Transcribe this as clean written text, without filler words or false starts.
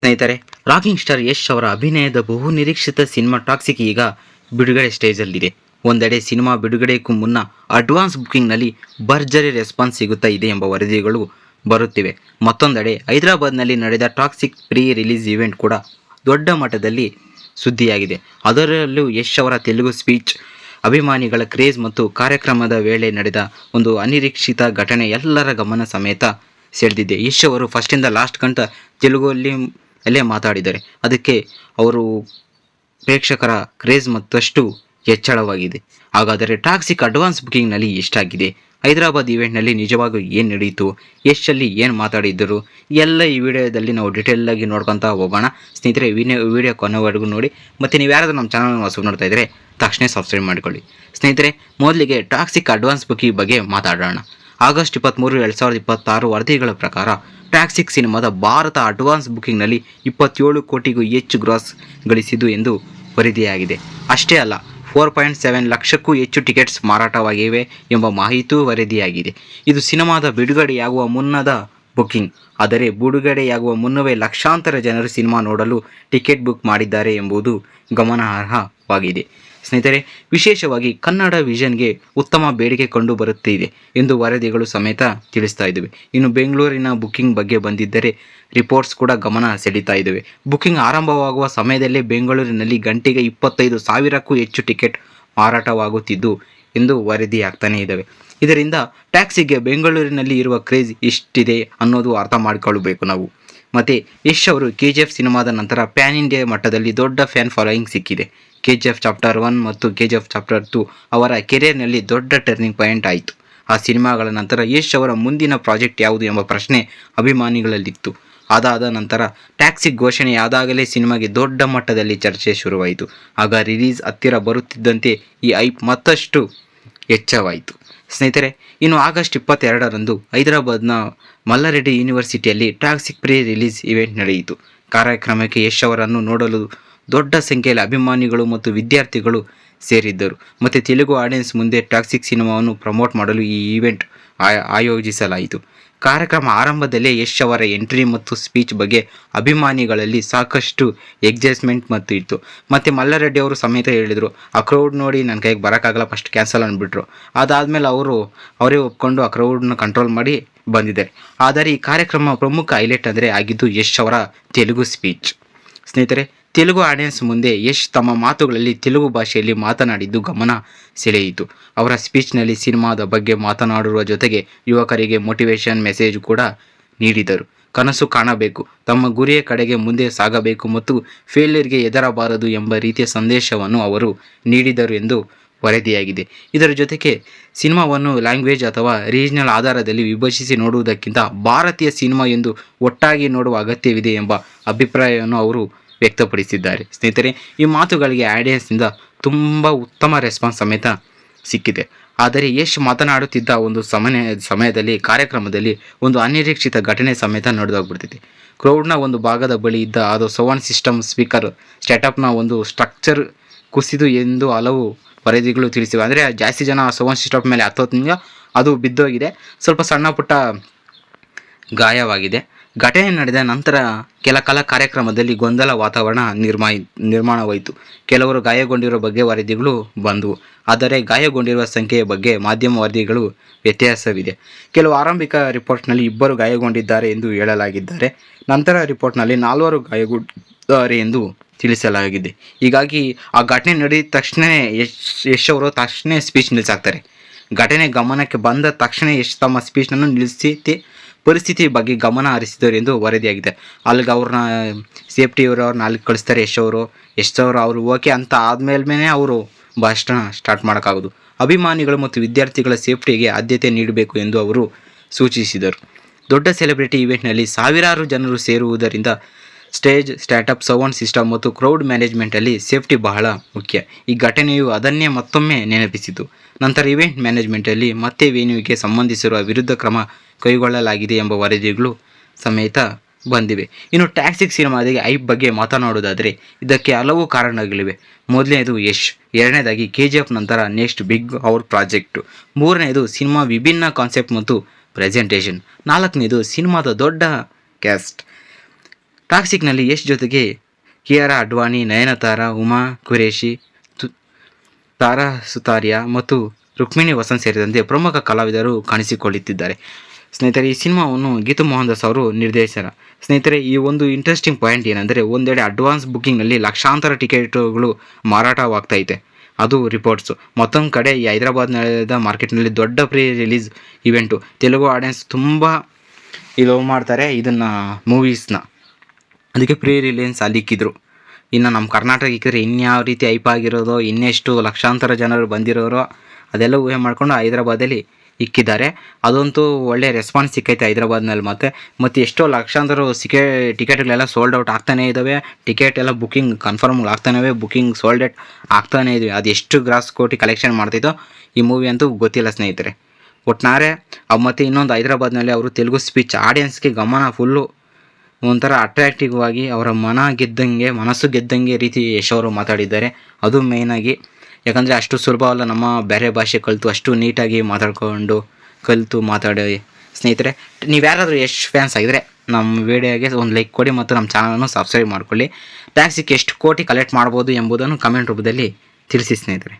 ಸ್ನೇಹಿತರೆ, rocking star Yash ಅವರ ಅಭಿನಯದ ಬಹು ನಿರೀಕ್ಷಿತ ಸಿನಿಮಾ ಟಾಕ್ಸಿಕ್ ಈಗ ಬಿಡುಗಡೆ ಸ್ಟೇಜಲ್ಲಿದೆ. ಒಂದೆಡೆ ಸಿನಿಮಾ ಬಿಡುಗಡೆಗೂ ಮುನ್ನ ಅಡ್ವಾನ್ಸ್ ಬುಕಿಂಗ್ನಲ್ಲಿ ಭರ್ಜರಿ ರೆಸ್ಪಾನ್ಸ್ ಸಿಗುತ್ತಾ ಇದೆ ಎಂಬ ವರದಿಗಳು ಬರುತ್ತಿವೆ. ಮತ್ತೊಂದೆಡೆ ಹೈದರಾಬಾದ್ನಲ್ಲಿ ನಡೆದ ಟಾಕ್ಸಿಕ್ ಪ್ರೀ ರಿಲೀಸ್ ಇವೆಂಟ್ ಕೂಡ ದೊಡ್ಡ ಮಟ್ಟದಲ್ಲಿ ಸುದ್ದಿಯಾಗಿದೆ. ಅದರಲ್ಲೂ ಯಶ್ ಅವರ ತೆಲುಗು ಸ್ಪೀಚ್, ಅಭಿಮಾನಿಗಳ ಕ್ರೇಜ್ ಮತ್ತು ಕಾರ್ಯಕ್ರಮದ ವೇಳೆ ನಡೆದ ಒಂದು ಅನಿರೀಕ್ಷಿತ ಘಟನೆ ಎಲ್ಲರ ಗಮನ ಸಮೇತ ಸೆಳೆದಿದೆ. ಯಶ್ ಅವರು ಫಸ್ಟಿಂದ ಲಾಸ್ಟ್ ಗಂಟ ತೆಲುಗುವಲ್ಲೇ ಮಾತಾಡಿದ್ದಾರೆ. ಅದಕ್ಕೆ ಅವರು ಪ್ರೇಕ್ಷಕರ ಕ್ರೇಜ್ ಮತ್ತಷ್ಟು ಹೆಚ್ಚಳವಾಗಿದೆ. ಹಾಗಾದರೆ ಟಾಕ್ಸಿಕ್ ಅಡ್ವಾನ್ಸ್ ಬುಕಿಂಗ್ನಲ್ಲಿ ಎಷ್ಟಾಗಿದೆ, ಹೈದರಾಬಾದ್ ಇವೆಂಟ್ನಲ್ಲಿ ನಿಜವಾಗೂ ಏನು ನಡೆಯಿತು, ಯಶಲ್ಲಿ ಏನು ಮಾತಾಡಿದ್ದರು, ಎಲ್ಲ ಈ ವಿಡಿಯೋದಲ್ಲಿ ನಾವು ಡಿಟೇಲಾಗಿ ನೋಡ್ಕೊತಾ ಹೋಗೋಣ. ಸ್ನೇಹಿತರೆ, ವಿಡಿಯೋ ಕೊನೆವರೆಗೂ ನೋಡಿ. ಮತ್ತು ನೀವು ಯಾರಾದರೂ ನಮ್ಮ ಚಾನಲ್ನ ಹೊಸ ನೋಡ್ತಾ ಇದ್ದರೆ ತಕ್ಷಣ ಸಬ್ಸ್ಕ್ರೈಬ್ ಮಾಡಿಕೊಳ್ಳಿ. ಸ್ನೇಹಿತರೆ, ಮೊದಲಿಗೆ ಟಾಕ್ಸಿಕ್ ಅಡ್ವಾನ್ಸ್ ಬುಕಿಂಗ್ ಬಗ್ಗೆ ಮಾತಾಡೋಣ. ಆಗಸ್ಟ್ 23, 2026 ವರದಿಗಳ ಪ್ರಕಾರ ಟಾಕ್ಸಿಕ್ ಸಿನಿಮಾದ ಭಾರತ ಅಡ್ವಾನ್ಸ್ ಬುಕಿಂಗ್ನಲ್ಲಿ 27 ಕೋಟಿಗೂ ಹೆಚ್ಚು ಗ್ರಾಸ್ ಗಳಿಸಿದ್ದು ಎಂದು ವರದಿಯಾಗಿದೆ. ಅಷ್ಟೇ ಅಲ್ಲ, 4.7 ಲಕ್ಷಕ್ಕೂ ಹೆಚ್ಚು ಟಿಕೆಟ್ಸ್ ಮಾರಾಟವಾಗಿವೆ ಎಂಬ ಮಾಹಿತಿಯೂ ವರದಿಯಾಗಿದೆ. ಇದು ಸಿನಿಮಾದ ಬಿಡುಗಡೆಯಾಗುವ ಮುನ್ನದ ಬುಕಿಂಗ್. ಆದರೆ ಬಿಡುಗಡೆಯಾಗುವ ಮುನ್ನವೇ ಲಕ್ಷಾಂತರ ಜನರು ಸಿನಿಮಾ ನೋಡಲು ಟಿಕೆಟ್ ಬುಕ್ ಮಾಡಿದ್ದಾರೆ ಎಂಬುದು ಗಮನಾರ್ಹವಾಗಿದೆ. ಸ್ನೇಹಿತರೆ, ವಿಶೇಷವಾಗಿ ಕನ್ನಡ ವಿಷನ್ಗೆ ಉತ್ತಮ ಬೇಡಿಕೆ ಕಂಡು ಬರುತ್ತಿದೆ ಎಂದು ವರದಿಗಳು ಸಮೇತ ತಿಳಿಸ್ತಾ ಇದ್ದಾವೆ. ಇನ್ನು ಬೆಂಗಳೂರಿನ ಬುಕಿಂಗ್ ಬಗ್ಗೆ ಬಂದಿದ್ದರೆ ರಿಪೋರ್ಟ್ಸ್ ಕೂಡ ಗಮನ ಸೆಳೀತಾ ಇದ್ದಾವೆ. ಬುಕಿಂಗ್ ಆರಂಭವಾಗುವ ಸಮಯದಲ್ಲೇ ಬೆಂಗಳೂರಿನಲ್ಲಿ ಗಂಟೆಗೆ 25,000ಕ್ಕೂ ಹೆಚ್ಚು ಟಿಕೆಟ್ ಮಾರಾಟವಾಗುತ್ತಿದ್ದು ಎಂದು ವರದಿಯಾಗ್ತಾನೆ ಇದ್ದಾವೆ. ಇದರಿಂದ ಟ್ಯಾಕ್ಸಿಗೆ ಬೆಂಗಳೂರಿನಲ್ಲಿ ಇರುವ ಕ್ರೇಜ್ ಎಷ್ಟಿದೆ ಅನ್ನೋದು ಅರ್ಥ ಮಾಡಿಕೊಳ್ಳಬೇಕು ನಾವು. ಮತ್ತು ಯಶ್ ಅವರು KGF ಸಿನಿಮಾದ ನಂತರ ಪ್ಯಾನ್ ಇಂಡಿಯಾ ಮಟ್ಟದಲ್ಲಿ ದೊಡ್ಡ ಫ್ಯಾನ್ ಫಾಲೋಯಿಂಗ್ ಸಿಕ್ಕಿದೆ. KGF ಚಾಪ್ಟರ್ 1 ಮತ್ತು KGF ಚಾಪ್ಟರ್ 2 ಅವರ ಕೆರಿಯರ್ನಲ್ಲಿ ದೊಡ್ಡ ಟರ್ನಿಂಗ್ ಪಾಯಿಂಟ್ ಆಯಿತು. ಆ ಸಿನಿಮಾಗಳ ನಂತರ ಯಶ್ ಅವರ ಮುಂದಿನ ಪ್ರಾಜೆಕ್ಟ್ ಯಾವುದು ಎಂಬ ಪ್ರಶ್ನೆ ಅಭಿಮಾನಿಗಳಲ್ಲಿತ್ತು. ಅದಾದ ನಂತರ ಟ್ಯಾಕ್ಸಿಕ್ ಘೋಷಣೆಯಾದಾಗಲೇ ಸಿನಿಮಾಗೆ ದೊಡ್ಡ ಮಟ್ಟದಲ್ಲಿ ಚರ್ಚೆ ಶುರುವಾಯಿತು. ಆಗ ರಿಲೀಸ್ ಹತ್ತಿರ ಬರುತ್ತಿದ್ದಂತೆ ಈ ಹೈಪ್ ಮತ್ತಷ್ಟು ಹೆಚ್ಚವಾಯಿತು. ಸ್ನೇಹಿತರೆ, ಇನ್ನು ಆಗಸ್ಟ್ 22ರಂದು ಹೈದರಾಬಾದ್ನ ಮಲ್ಲಾರೆಡ್ಡಿ ಯೂನಿವರ್ಸಿಟಿಯಲ್ಲಿ ಟಾಕ್ಸಿಕ್ ಪ್ರೀ ರಿಲೀಸ್ ಇವೆಂಟ್ ನಡೆಯಿತು. ಕಾರ್ಯಕ್ರಮಕ್ಕೆ ಯಶ್ ಅವರನ್ನು ನೋಡಲು ದೊಡ್ಡ ಸಂಖ್ಯೆಯಲ್ಲಿ ಅಭಿಮಾನಿಗಳು ಮತ್ತು ವಿದ್ಯಾರ್ಥಿಗಳು ಸೇರಿದ್ದರು. ಮತ್ತು ತೆಲುಗು ಆಡಿಯನ್ಸ್ ಮುಂದೆ ಟಾಕ್ಸಿಕ್ ಸಿನಿಮಾವನ್ನು ಪ್ರಮೋಟ್ ಮಾಡಲು ಈ ಇವೆಂಟ್ ಆಯೋಜಿಸಲಾಯಿತು. ಕಾರ್ಯಕ್ರಮ ಆರಂಭದಲ್ಲೇ ಯಶ್ ಅವರ ಎಂಟ್ರಿ ಮತ್ತು ಸ್ಪೀಚ್ ಬಗ್ಗೆ ಅಭಿಮಾನಿಗಳಲ್ಲಿ ಸಾಕಷ್ಟು ಎಕ್ಸೈಟ್ಮೆಂಟ್ ಮತ್ತು ಇತ್ತು. ಮತ್ತು ಮಲ್ಲಾರೆಡ್ಡಿ ಅವರು ಸಮೇತ ಹೇಳಿದರು, ಆ ಕ್ರೌಡ್ ನೋಡಿ ನನ್ನ ಕೈಗೆ ಬರೋಕ್ಕಾಗಲ್ಲ, ಫಸ್ಟ್ ಕ್ಯಾನ್ಸಲ್ ಅಂದ್ಬಿಟ್ರು. ಅದಾದಮೇಲೆ ಅವರೇ ಒಪ್ಕೊಂಡು ಆ ಕ್ರೌಡ್ನ ಕಂಟ್ರೋಲ್ ಮಾಡಿ ಬಂದಿದ್ದಾರೆ. ಆದರೆ ಈ ಕಾರ್ಯಕ್ರಮ ಪ್ರಮುಖ ಹೈಲೈಟ್ ಅಂದರೆ ಆಗಿದ್ದು ಯಶ್ ಅವರ ತೆಲುಗು ಸ್ಪೀಚ್. ಸ್ನೇಹಿತರೆ, ತೆಲುಗು ಆಡಿಯನ್ಸ್ ಮುಂದೆ ಯಶ್ ತಮ್ಮ ಮಾತುಗಳಲ್ಲಿ ತೆಲುಗು ಭಾಷೆಯಲ್ಲಿ ಮಾತನಾಡಿದ್ದು ಗಮನ ಸೆಳೆಯಿತು. ಅವರ ಸ್ಪೀಚ್ನಲ್ಲಿ ಸಿನಿಮಾದ ಬಗ್ಗೆ ಮಾತನಾಡುವ ಜೊತೆಗೆ ಯುವಕರಿಗೆ ಮೋಟಿವೇಶನ್ ಮೆಸೇಜ್ ಕೂಡ ನೀಡಿದರು. ಕನಸು ಕಾಣಬೇಕು, ತಮ್ಮ ಗುರಿಯ ಕಡೆಗೆ ಮುಂದೆ ಸಾಗಬೇಕು ಮತ್ತು ಫೇಲ್ಯೂರ್ಗೆ ಹೆದರಬಾರದು ಎಂಬ ರೀತಿಯ ಸಂದೇಶವನ್ನು ಅವರು ನೀಡಿದರು ಎಂದು ವರದಿಯಾಗಿದೆ. ಇದರ ಜೊತೆಗೆ ಸಿನಿಮಾವನ್ನು ಲ್ಯಾಂಗ್ವೇಜ್ ಅಥವಾ ರೀಜನಲ್ ಆಧಾರದಲ್ಲಿ ವಿಭಜಿಸಿ ನೋಡುವುದಕ್ಕಿಂತ ಭಾರತೀಯ ಸಿನಿಮಾ ಎಂದು ಒಟ್ಟಾಗಿ ನೋಡುವ ಅಗತ್ಯವಿದೆ ಎಂಬ ಅಭಿಪ್ರಾಯವನ್ನು ಅವರು ವ್ಯಕ್ತಪಡಿಸಿದ್ದಾರೆ. ಸ್ನೇಹಿತರೆ, ಈ ಮಾತುಗಳಿಗೆ ಆಡಿಯನ್ಸ್ನಿಂದ ತುಂಬ ಉತ್ತಮ ರೆಸ್ಪಾನ್ಸ್ ಸಮೇತ ಸಿಕ್ಕಿದೆ. ಆದರೆ ಯಶ್ ಮಾತನಾಡುತ್ತಿದ್ದ ಒಂದು ಸಮಯದಲ್ಲಿ ಕಾರ್ಯಕ್ರಮದಲ್ಲಿ ಒಂದು ಅನಿರೀಕ್ಷಿತ ಘಟನೆ ಸಮೇತ ನಡೆದೋಗ್ಬಿಡ್ತಿದೆ. ಕ್ರೌಡ್ನ ಒಂದು ಭಾಗದ ಬಳಿ ಇದ್ದ ಅದು ಸೌಂಡ್ ಸಿಸ್ಟಮ್ ಸ್ಪೀಕರ್ ಸ್ಟಾರ್ಟಪ್ನ ಒಂದು ಸ್ಟ್ರಕ್ಚರ್ ಕುಸಿದು ಎಂದು ಹಲವು ವರದಿಗಳು ತಿಳಿಸಿವೆ. ಅಂದರೆ ಜಾಸ್ತಿ ಜನ ಸೌಂಡ್ ಸಿಸ್ಟಮ್ ಮೇಲೆ ಹತ್ತೋದ್ರಿಂದ ಅದು ಬಿದ್ದೋಗಿದೆ. ಸ್ವಲ್ಪ ಸಣ್ಣ ಪುಟ್ಟ ಗಾಯವಾಗಿದೆ. ಘಟನೆ ನಡೆದ ನಂತರ ಕೆಲ ಕಾಲ ಕಾರ್ಯಕ್ರಮದಲ್ಲಿ ಗೊಂದಲ ವಾತಾವರಣ ನಿರ್ಮಾಣವಾಯಿತು. ಕೆಲವರು ಗಾಯಗೊಂಡಿರುವ ಬಗ್ಗೆ ವರದಿಗಳು ಬಂದವು. ಆದರೆ ಗಾಯಗೊಂಡಿರುವ ಸಂಖ್ಯೆಯ ಬಗ್ಗೆ ಮಾಧ್ಯಮ ವರದಿಗಳು ವ್ಯತ್ಯಾಸವಿದೆ. ಕೆಲವು ಆರಂಭಿಕ ರಿಪೋರ್ಟ್ನಲ್ಲಿ 2 ಗಾಯಗೊಂಡಿದ್ದಾರೆ ಎಂದು ಹೇಳಲಾಗಿದ್ದಾರೆ. ನಂತರ ರಿಪೋರ್ಟ್ನಲ್ಲಿ 4 ಗಾಯಗೊಂಡಿದ್ದಾರೆ ಎಂದು ತಿಳಿಸಲಾಗಿದೆ. ಹೀಗಾಗಿ ಆ ಘಟನೆ ನಡೆದ ತಕ್ಷಣ ಯಶ್ ಅವರು ಸ್ಪೀಚ್ ನಿಲ್ಲಿಸಾಕ್ತಾರೆ. ಘಟನೆ ಗಮನಕ್ಕೆ ಬಂದ ತಕ್ಷಣ ಯಶ್ ತಮ್ಮ ಸ್ಪೀಚ್ನನ್ನು ನಿಲ್ಲಿಸಿ ಪರಿಸ್ಥಿತಿ ಬಗ್ಗೆ ಗಮನ ಹರಿಸಿದರು ಎಂದು ವರದಿಯಾಗಿದೆ. ಅಲ್ಲಿಗೆ ಅವ್ರನ್ನ ಸೇಫ್ಟಿಯವ್ರನ್ನ ಅಲ್ಲಿಗೆ ಕಳಿಸ್ತಾರೆ. ಯಶ್ ಅವರು ಅವರು ಓಕೆ ಅಂತ ಆದಮೇಲೆ ಅವರು ಭಾಷಣ ಸ್ಟಾರ್ಟ್ ಮಾಡೋಕ್ಕಾಗೋದು. ಅಭಿಮಾನಿಗಳು ಮತ್ತು ವಿದ್ಯಾರ್ಥಿಗಳ ಸೇಫ್ಟಿಗೆ ಆದ್ಯತೆ ನೀಡಬೇಕು ಎಂದು ಅವರು ಸೂಚಿಸಿದರು. ದೊಡ್ಡ ಸೆಲೆಬ್ರಿಟಿ ಇವೆಂಟ್ನಲ್ಲಿ ಸಾವಿರಾರು ಜನರು ಸೇರುವುದರಿಂದ ಸ್ಟೇಜ್, ಸ್ಟಾರ್ಟಪ್, ಸೌಂಡ್ ಸಿಸ್ಟಮ್ ಮತ್ತು ಕ್ರೌಡ್ ಮ್ಯಾನೇಜ್ಮೆಂಟಲ್ಲಿ ಸೇಫ್ಟಿ ಬಹಳ ಮುಖ್ಯ. ಈ ಘಟನೆಯು ಅದನ್ನೇ ಮತ್ತೊಮ್ಮೆ ನೆನಪಿಸಿತು. ನಂತರ ಇವೆಂಟ್ ಮ್ಯಾನೇಜ್ಮೆಂಟಲ್ಲಿ ಮತ್ತೆ ವೆನ್ಯೂಗೆ ಸಂಬಂಧಿಸಿರುವ ವಿರುದ್ಧ ಕ್ರಮ ಕೈಗೊಳ್ಳಲಾಗಿದೆ ಎಂಬ ವರದಿಗಳು ಸಮೇತ ಬಂದಿವೆ. ಇನ್ನು ಟಾಕ್ಸಿಕ್ ಸಿನಿಮಾದ ಹೈಪ್ ಬಗ್ಗೆ ಮಾತನಾಡುವುದಾದರೆ ಇದಕ್ಕೆ ಹಲವು ಕಾರಣಗಳಿವೆ. ಮೊದಲನೇದು ಯಶ್, ಎರಡನೇದಾಗಿ KGF ನಂತರ ನೆಕ್ಸ್ಟ್ ಬಿಗ್ ಅವರ್ ಪ್ರಾಜೆಕ್ಟು, ಮೂರನೇದು ಸಿನಿಮಾ ವಿಭಿನ್ನ ಕಾನ್ಸೆಪ್ಟ್ ಮತ್ತು ಪ್ರೆಸೆಂಟೇಷನ್, ನಾಲ್ಕನೇದು ಸಿನಿಮಾದ ದೊಡ್ಡ ಕ್ಯಾಸ್ಟ್, ಟಾಕ್ಸಿಕ್ನಲ್ಲಿ ಯಶ್ ಜೊತೆಗೆ ಕಿಯಾರಾ ಅಡ್ವಾಣಿ, ನಯನತಾರಾ, ಉಮಾ ಖುರೇಷಿ, ತಾರಾ ಸುತಾರಿಯಾ ಮತ್ತು ರುಕ್ಮಿಣಿ ವಸಂತ್ ಸೇರಿದಂತೆ ಪ್ರಮುಖ ಕಲಾವಿದರು ಕಾಣಿಸಿಕೊಳ್ಳುತ್ತಿದ್ದಾರೆ. ಸ್ನೇಹಿತರೆ, ಈ ಸಿನಿಮಾವನ್ನು ಗೀತು ಮೋಹನ್ ದಾಸ್ ಅವರು ನಿರ್ದೇಶನ. ಸ್ನೇಹಿತರೆ, ಈ ಒಂದು ಇಂಟ್ರೆಸ್ಟಿಂಗ್ ಪಾಯಿಂಟ್ ಏನಂದರೆ, ಒಂದೆಡೆ ಅಡ್ವಾನ್ಸ್ ಬುಕ್ಕಿಂಗ್ನಲ್ಲಿ ಲಕ್ಷಾಂತರ ಟಿಕೆಟ್ಗಳು ಮಾರಾಟವಾಗ್ತೈತೆ, ಅದು ರಿಪೋರ್ಟ್ಸು. ಮತ್ತೊಂದು ಕಡೆ ಈ ಹೈದರಾಬಾದ್ ನಡೆದ ಮಾರ್ಕೆಟ್ನಲ್ಲಿ ದೊಡ್ಡ pre release event. Telugu audience ತುಂಬ ಲವ್ ಮಾಡ್ತಾರೆ ಇದನ್ನು ಮೂವೀಸ್ನ, ಅದಕ್ಕೆ ಪ್ರೀ ರಿಲೀಸ್ ಅಲ್ಲಿಕ್ಕಿದ್ರು. ಇನ್ನು ನಮ್ಮ ಕರ್ನಾಟಕಕ್ಕೆ ಇನ್ಯಾವ ರೀತಿ ಹೈಪ್ ಆಗಿರೋದೋ, ಇನ್ನೆಷ್ಟು ಲಕ್ಷಾಂತರ ಜನರು ಬಂದಿರೋರೋ ಅದೆಲ್ಲ ಊಹೆ ಮಾಡಿಕೊಂಡು ಹೈದರಾಬಾದಲ್ಲಿ ಇಕ್ಕಿದ್ದಾರೆ. ಅದಂತೂ ಒಳ್ಳೆಯ ರೆಸ್ಪಾನ್ಸ್ ಸಿಕ್ಕೈತೆ ಹೈದರಾಬಾದ್ನಲ್ಲಿ. ಮತ್ತು ಎಷ್ಟೋ ಲಕ್ಷಾಂತರ ಟಿಕೆಟ್ಗಳೆಲ್ಲ ಸೋಲ್ಡ್ ಔಟ್ ಆಗ್ತಾನೇ ಇದ್ದಾವೆ. ಟಿಕೆಟ್ ಎಲ್ಲ ಬುಕ್ಕಿಂಗ್ ಕನ್ಫರ್ಮ್ ಆಗ್ತಾನೆ, ಬುಕ್ಕಿಂಗ್ ಸೋಲ್ಡ್ ಔಟ್ ಆಗ್ತಾನೇ ಇದ್ವಿ. ಅದು ಎಷ್ಟು ಗ್ರಾಸ್ ಕೋಟಿ ಕಲೆಕ್ಷನ್ ಮಾಡ್ತಿದ್ದೋ ಈ ಮೂವಿ ಅಂತೂ ಗೊತ್ತಿಲ್ಲ ಸ್ನೇಹಿತರೆ. ಒಟ್ಟಾರೆ ಮತ್ತು ಇನ್ನೊಂದು ಹೈದರಾಬಾದ್ನಲ್ಲಿ ಅವರು ತೆಲುಗು ಸ್ಪೀಚ್ ಆಡಿಯನ್ಸ್ಗೆ ಗಮನ ಫುಲ್ಲು ಒಂಥರ ಅಟ್ರಾಕ್ಟಿವ್ ಆಗಿ ಅವರ ಮನಸ್ಸು ಗೆದ್ದಂಗೆ ರೀತಿ ಯಶ್ ಅವರು ಮಾತಾಡಿದ್ದಾರೆ. ಅದು ಮೇಯ್ನಾಗಿ, ಯಾಕಂದರೆ ಅಷ್ಟು ಸುಲಭವಲ್ಲ ನಮ್ಮ ಬೇರೆ ಭಾಷೆ ಕಲಿತು ಅಷ್ಟು ನೀಟಾಗಿ ಮಾತಾಡಿ. ಸ್ನೇಹಿತರೆ, ನೀವು ಯಾರಾದರೂ ಯಶ್ ಫ್ಯಾನ್ಸ್ ಆಗಿದ್ರೆ ನಮ್ಮ ವಿಡಿಯೋಗೆ ಒಂದು ಲೈಕ್ ಕೊಡಿ ಮತ್ತು ನಮ್ಮ ಚಾನಲನ್ನು ಸಬ್ಸ್ಕ್ರೈಬ್ ಮಾಡ್ಕೊಳ್ಳಿ. ಟ್ಯಾಕ್ಸಿಗೆ ಎಷ್ಟು ಕೋಟಿ ಕಲೆಕ್ಟ್ ಮಾಡ್ಬೋದು ಎಂಬುದನ್ನು ಕಮೆಂಟ್ ರೂಪದಲ್ಲಿ ತಿಳಿಸಿ ಸ್ನೇಹಿತರೆ.